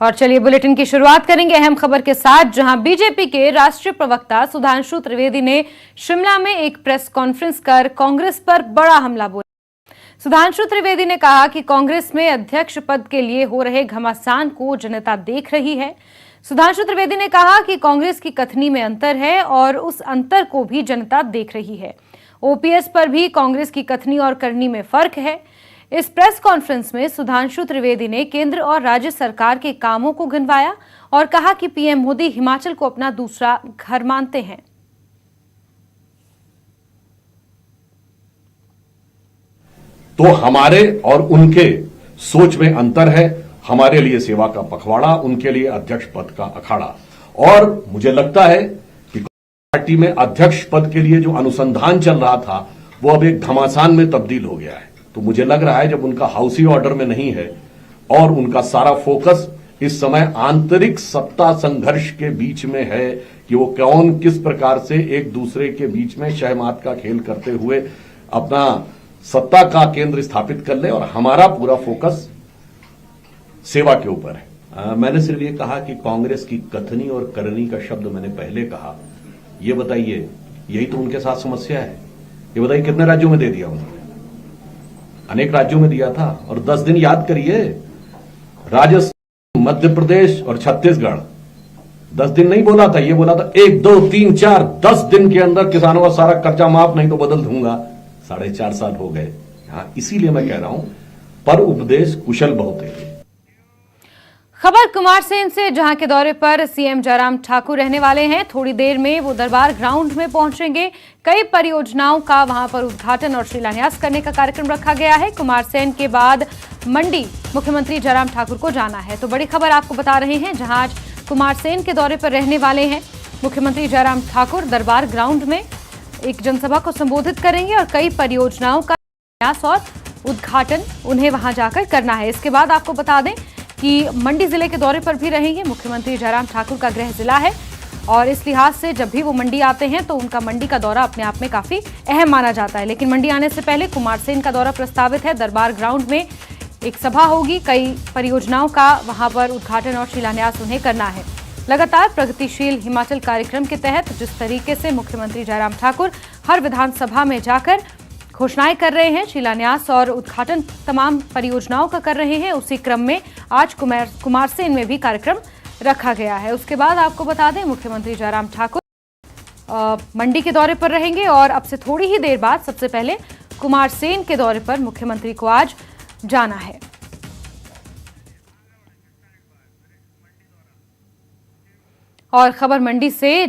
और चलिए बुलेटिन की शुरुआत करेंगे अहम खबर के साथ, जहां बीजेपी के राष्ट्रीय प्रवक्ता सुधांशु त्रिवेदी ने शिमला में एक प्रेस कॉन्फ्रेंस कर कांग्रेस पर बड़ा हमला बोला। सुधांशु त्रिवेदी ने कहा कि कांग्रेस में अध्यक्ष पद के लिए हो रहे घमासान को जनता देख रही है। सुधांशु त्रिवेदी ने कहा कि कांग्रेस की कथनी में अंतर है और उस अंतर को भी जनता देख रही है। ओपीएस पर भी कांग्रेस की कथनी और करनी में फर्क है। इस प्रेस कॉन्फ्रेंस में सुधांशु त्रिवेदी ने केंद्र और राज्य सरकार के कामों को गिनवाया और कहा कि पीएम मोदी हिमाचल को अपना दूसरा घर मानते हैं। तो हमारे और उनके सोच में अंतर है। हमारे लिए सेवा का पखवाड़ा, उनके लिए अध्यक्ष पद का अखाड़ा। और मुझे लगता है कि पार्टी में अध्यक्ष पद के लिए जो अनुसंधान चल रहा था वो अब एक घमासान में तब्दील हो गया है। तो मुझे लग रहा है जब उनका हाउसी ऑर्डर में नहीं है और उनका सारा फोकस इस समय आंतरिक सत्ता संघर्ष के बीच में है कि वो कौन किस प्रकार से एक दूसरे के बीच में शहमात का खेल करते हुए अपना सत्ता का केंद्र स्थापित कर ले, और हमारा पूरा फोकस सेवा के ऊपर है। मैंने सिर्फ ये कहा कि कांग्रेस की कथनी और करनी का शब्द मैंने पहले कहा। ये बताइए, यही तो उनके साथ समस्या है। ये बताइए कितने राज्यों में दे दिया उन्होंने? अनेक राज्यों में दिया था। और 10 दिन याद करिए, राजस्थान, मध्य प्रदेश और छत्तीसगढ़ 10 दिन नहीं बोला था, ये बोला था 1 2 3 4 10 दिन के अंदर किसानों का सारा कर्जा माफ, नहीं तो बदल दूंगा। 4.5 साल हो गए। हाँ, इसीलिए मैं कह रहा हूं पर उपदेश कुशल बहुत है। खबर कुमारसेन से, जहां के दौरे पर सीएम जयराम ठाकुर रहने वाले हैं। थोड़ी देर में वो दरबार ग्राउंड में पहुंचेंगे। कई परियोजनाओं का वहां पर उद्घाटन और शिलान्यास करने का कार्यक्रम रखा गया है। कुमारसेन के बाद मंडी मुख्यमंत्री जयराम ठाकुर को जाना है। तो बड़ी खबर आपको बता रहे हैं, जहां आज कुमारसेन के दौरे पर रहने वाले हैं मुख्यमंत्री जयराम ठाकुर। दरबार ग्राउंड में एक जनसभा को संबोधित करेंगे और कई परियोजनाओं का शिलान्यास और उद्घाटन उन्हें वहां जाकर करना है। इसके बाद आपको बता दें कि मंडी जिले के दौरे पर भी रहेंगे। मुख्यमंत्री जयराम ठाकुर का गृह जिला है और इस लिहाज से जब भी वो मंडी आते हैं तो उनका मंडी का दौरा अपने आप में काफी अहम माना जाता है। लेकिन मंडी आने से पहले कुमारसेन का दौरा प्रस्तावित है। दरबार ग्राउंड में एक सभा होगी, कई परियोजनाओं का वहां पर उद्घाटन और शिलान्यास उन्हें करना है। लगातार प्रगतिशील हिमाचल कार्यक्रम के तहत जिस तरीके से मुख्यमंत्री जयराम ठाकुर हर विधानसभा में जाकर घोषणाएं कर रहे हैं, शिलान्यास और उद्घाटन तमाम परियोजनाओं का कर रहे हैं, उसी क्रम में आज कुमारसेन में भी कार्यक्रम रखा गया है। उसके बाद आपको बता दें मुख्यमंत्री जयराम ठाकुर मंडी के दौरे पर रहेंगे और अब से थोड़ी ही देर बाद सबसे पहले कुमारसेन के दौरे पर मुख्यमंत्री को आज जाना है। और खबर मंडी से